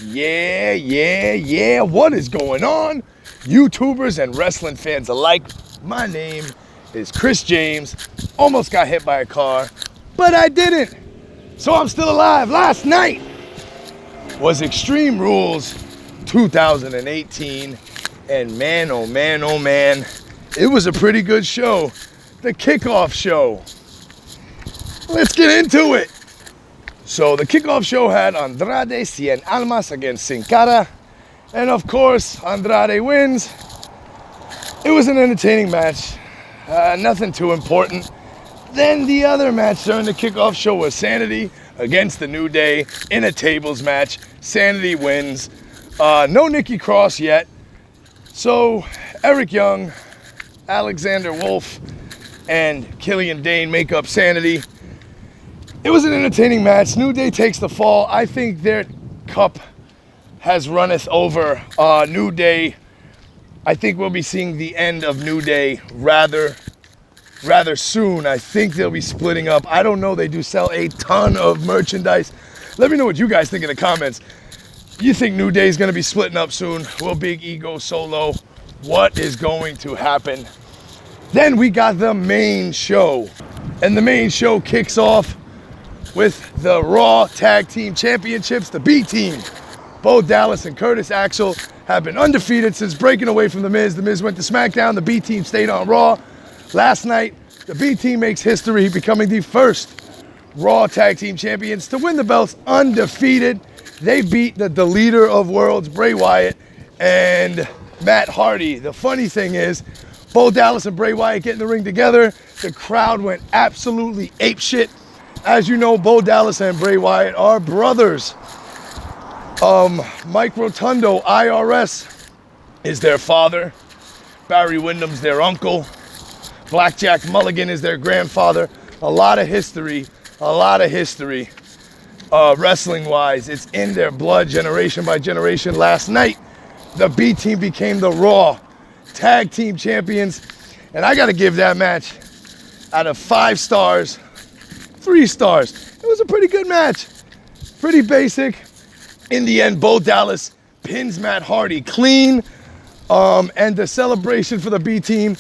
Yeah. What is going on? YouTubers and wrestling fans alike. My name is Chris James. Almost got hit by a car, but I didn't. So I'm still alive. Last night was Extreme Rules 2018. And man, oh man, it was a pretty good show. The kickoff show. Let's get into it. So the kickoff show had Andrade Cien Almas against Sin Cara. And of course, Andrade wins. It was an entertaining match. Nothing too important. Then the other match during the kickoff show was Sanity against the New Day in a tables match. Sanity wins. No Nikki Cross yet. So Eric Young, Alexander Wolf, and Killian Dane make up Sanity. It was an entertaining match. New Day takes the fall. I think their cup has runneth over. New Day, I think we'll be seeing the end of New Day rather soon. I think they'll be splitting up. I don't know. They do sell a ton of merchandise. Let me know what you guys think in the comments. You think New Day is going to be splitting up soon? Will Big E go solo? What is going to happen? Then we got the main show. And the main show kicks off with the Raw Tag Team Championships, the B Team. Bo Dallas and Curtis Axel have been undefeated since breaking away from The Miz. The Miz went to SmackDown. The B Team stayed on Raw. Last night, the B Team makes history, becoming the first Raw Tag Team Champions to win the belts undefeated. They beat the leader of worlds, Bray Wyatt, and Matt Hardy. The funny thing is, Bo Dallas and Bray Wyatt get in the ring together. The crowd went absolutely apeshit. As you know, Bo Dallas and Bray Wyatt are brothers. Mike Rotundo, IRS, is their father. Barry Windham's their uncle. Blackjack Mulligan is their grandfather. A lot of history, wrestling-wise. It's in their blood, generation by generation. Last night, the B Team became the Raw Tag Team Champions. And I got to give that match, out of 5 stars, 3 stars. It was a pretty good match. Pretty basic. In the end, Bo Dallas pins Matt Hardy clean. And the celebration for the B Team,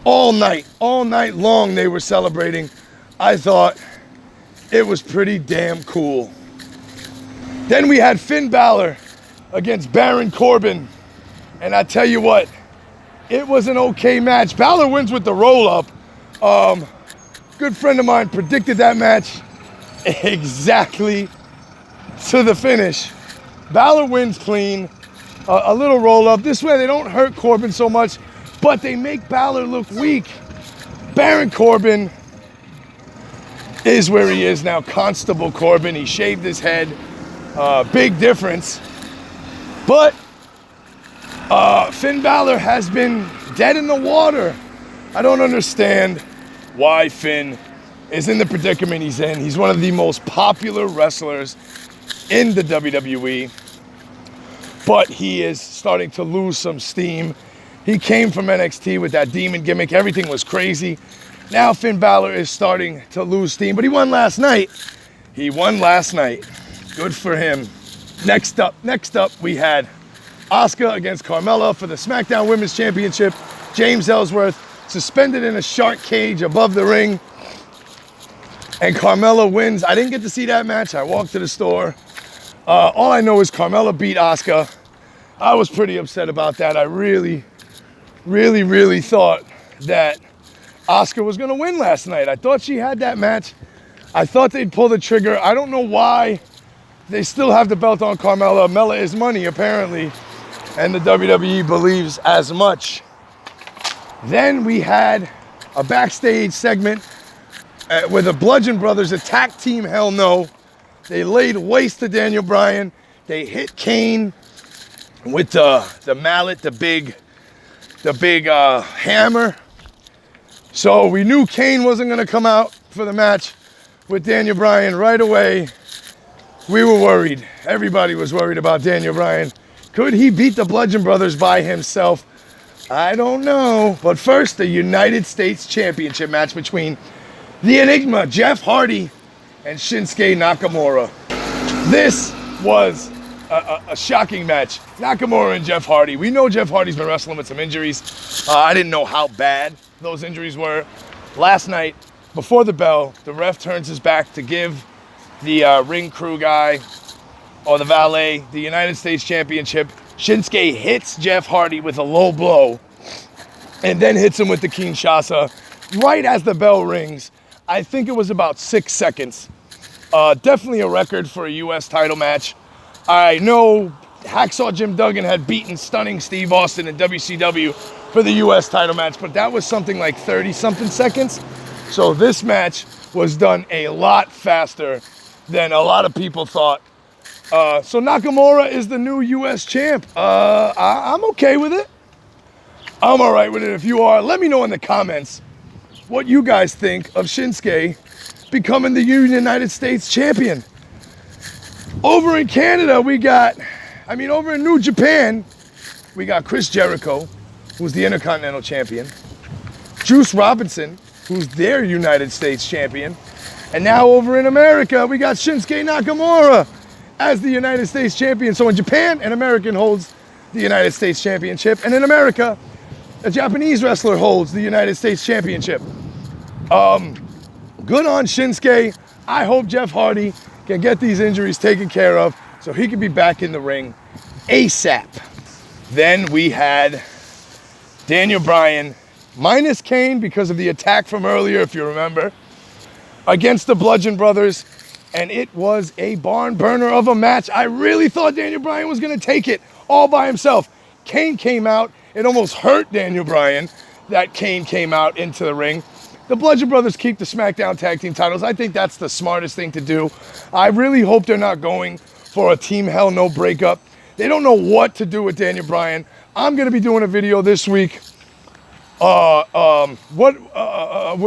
all night long they were celebrating. I thought it was pretty damn cool. Then we had Finn Balor against Baron Corbin. And I tell you what, it was an okay match. Balor wins with the roll-up. Good friend of mine predicted that match exactly to the finish. Balor wins clean, a little roll up. This way they don't hurt Corbin so much, but they make Balor look weak. Baron Corbin is where he is now, Constable Corbin. He shaved his head, big difference. But Finn Balor has been dead in the water. I don't understand why Finn is in the predicament he's in. He's one of the most popular wrestlers in the WWE, but he is starting to lose some steam. He came from NXT with that demon gimmick. Everything was crazy. Now Finn Balor is starting to lose steam, but he won last night. Good for him. Next up, we had Asuka against Carmella for the SmackDown Women's Championship. James Ellsworth suspended in a shark cage above the ring. And Carmella wins. I didn't get to see that match. I walked to the store. All I know is Carmella beat Asuka. I was pretty upset about that. I really thought that Asuka was going to win last night. I thought she had that match. I thought they'd pull the trigger. I don't know why they still have the belt on Carmella. Mella is money, apparently. And the WWE believes as much. Then we had a backstage segment where the Bludgeon Brothers attacked Team Hell No. They laid waste to Daniel Bryan. They hit Kane with the mallet, the big hammer. So we knew Kane wasn't going to come out for the match with Daniel Bryan right away. We were worried. Everybody was worried about Daniel Bryan. Could he beat the Bludgeon Brothers by himself? I don't know. But first, the United States Championship match between the Enigma, Jeff Hardy, and Shinsuke Nakamura. This was a shocking match. Nakamura and Jeff Hardy. We know Jeff Hardy's been wrestling with some injuries. I didn't know how bad those injuries were. Last night, before the bell, the ref turns his back to give the ring crew guy or the valet the United States Championship. Shinsuke hits Jeff Hardy with a low blow and then hits him with the Kinshasa right as the bell rings. I think it was about 6 seconds. Definitely a record for a U.S. title match. I know Hacksaw Jim Duggan had beaten Stunning Steve Austin in WCW for the U.S. title match, but that was something like 30-something seconds. So this match was done a lot faster than a lot of people thought. So Nakamura is the new U.S. champ. I'm okay with it. I'm all right with it if you are. Let me know in the comments what you guys think of Shinsuke becoming the United States champion. Over in Canada, over in New Japan, we got Chris Jericho, who's the Intercontinental Champion, Juice Robinson, who's their United States Champion, and now over in America, we got Shinsuke Nakamura as the United States Champion. So in Japan, an American holds the United States Championship, and in America, a Japanese wrestler holds the United States Championship. Good on Shinsuke. I hope Jeff Hardy can get these injuries taken care of so he can be back in the ring ASAP. Then we had Daniel Bryan minus Kane because of the attack from earlier, if you remember, against the Bludgeon Brothers, and it was a barn burner of a match. I really thought Daniel Bryan was going to take it all by himself. Kane came out. It almost hurt Daniel Bryan that Kane came out into the ring. The Bludgeon Brothers keep the SmackDown Tag Team titles. I think that's the smartest thing to do. I really hope they're not going for a Team Hell No breakup. They don't know what to do with Daniel Bryan. I'm going to be doing a video this week with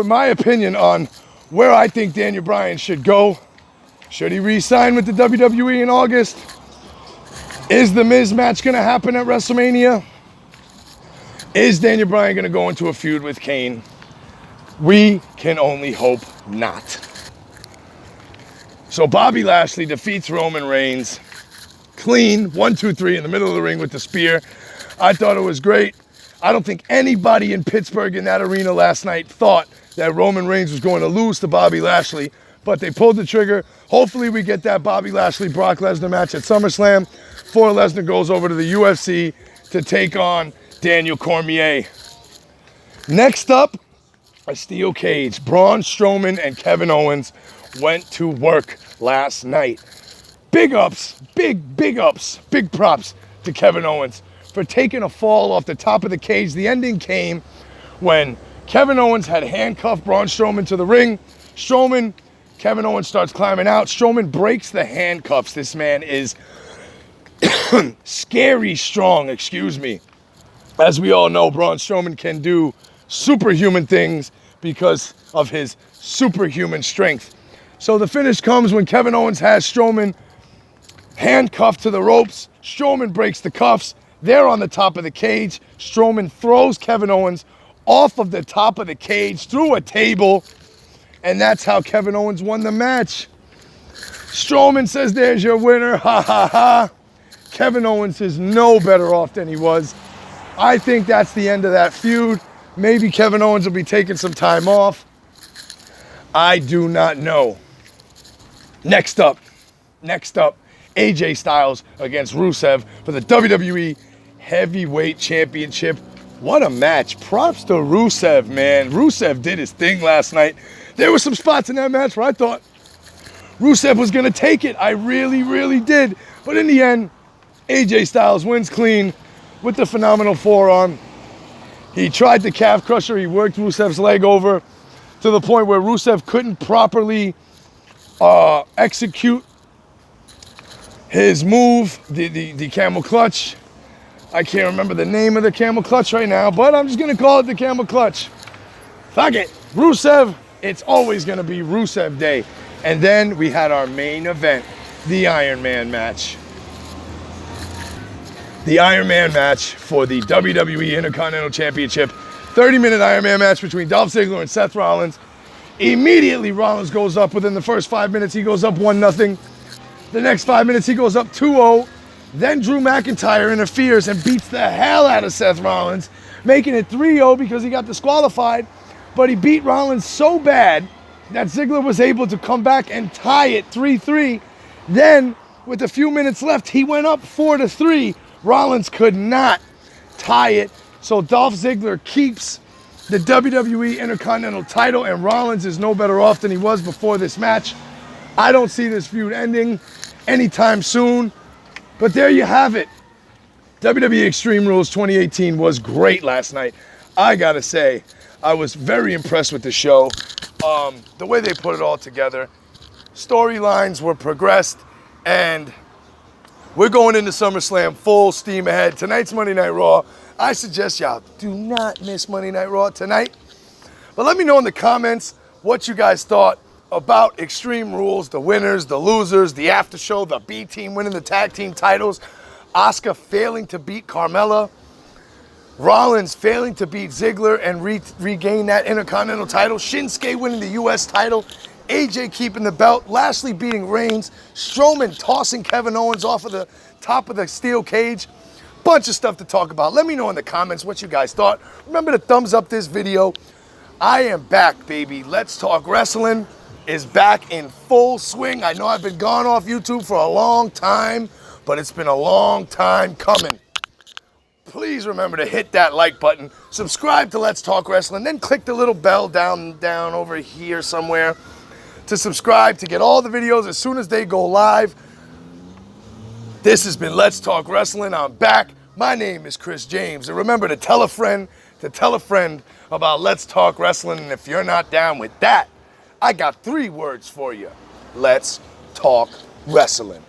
my opinion on where I think Daniel Bryan should go. Should he re-sign with the WWE in August? Is the Miz match going to happen at WrestleMania? Is Daniel Bryan going to go into a feud with Kane? We can only hope not. So Bobby Lashley defeats Roman Reigns. Clean, 1, 2, 3 in the middle of the ring with the spear. I thought it was great. I don't think anybody in Pittsburgh in that arena last night thought that Roman Reigns was going to lose to Bobby Lashley, but they pulled the trigger. Hopefully we get that Bobby Lashley-Brock Lesnar match at SummerSlam before Lesnar goes over to the UFC to take on Daniel Cormier. Next up, a steel cage. Braun Strowman and Kevin Owens went to work last night. Big ups, big ups, big props to Kevin Owens for taking a fall off the top of the cage. The ending came when Kevin Owens had handcuffed Braun Strowman to the ring. Kevin Owens starts climbing out. Strowman breaks the handcuffs. This man is scary strong, excuse me. As we all know, Braun Strowman can do superhuman things because of his superhuman strength. So the finish comes when Kevin Owens has Strowman handcuffed to the ropes. Strowman breaks the cuffs. They're on the top of the cage. Strowman throws Kevin Owens off of the top of the cage through a table, and that's how Kevin Owens won the match. Strowman says, "There's your winner." Ha ha ha. Kevin Owens is no better off than he was. I think that's the end of that feud. Maybe Kevin Owens will be taking some time off. I do not know. Next up, AJ Styles against Rusev for the WWE Heavyweight Championship. What a match. Props to Rusev, man. Rusev did his thing last night. There were some spots in that match where I thought Rusev was going to take it. I really did. But in the end, AJ Styles wins clean with the phenomenal forearm. He tried the calf crusher. He worked Rusev's leg over to the point where Rusev couldn't properly execute his move, the camel clutch. I can't remember the name of the camel clutch right now, but I'm just going to call it the camel clutch. Fuck it. Rusev, it's always going to be Rusev Day. And then we had our main event, the Iron Man match. The Iron Man match for the WWE Intercontinental Championship. 30-minute Iron Man match between Dolph Ziggler and Seth Rollins. Immediately, Rollins goes up. Within the first 5 minutes, he goes up 1-0. The next 5 minutes, he goes up 2-0. Then Drew McIntyre interferes and beats the hell out of Seth Rollins, making it 3-0 because he got disqualified. But he beat Rollins so bad that Ziggler was able to come back and tie it 3-3. Then, with a few minutes left, he went up 4-3. Rollins could not tie it. So Dolph Ziggler keeps the WWE Intercontinental title, and Rollins is no better off than he was before this match. I don't see this feud ending anytime soon. But there you have it. WWE Extreme Rules 2018 was great last night. I gotta say, I was very impressed with the show. The way they put it all together. Storylines were progressed, and we're going into SummerSlam full steam ahead. Tonight's Monday Night Raw. I suggest y'all do not miss Monday Night Raw tonight. But let me know in the comments what you guys thought about Extreme Rules, the winners, the losers, the after show, the B team winning the tag team titles, Asuka failing to beat Carmella, Rollins failing to beat Ziggler and regain that Intercontinental title, Shinsuke winning the US title, AJ keeping the belt, Lashley beating Reigns, Strowman tossing Kevin Owens off of the top of the steel cage. Bunch of stuff to talk about. Let me know in the comments what you guys thought. Remember to thumbs up this video. I am back, baby. Let's Talk Wrestling is back in full swing. I know I've been gone off YouTube for a long time, but it's been a long time coming. Please remember to hit that like button, subscribe to Let's Talk Wrestling, then click the little bell down over here somewhere to subscribe to get all the videos as soon as they go live. This has been Let's Talk Wrestling. I'm back. My name is Chris James. And remember to tell a friend about Let's Talk Wrestling. And if you're not down with that, I got 3 words for you. Let's talk wrestling.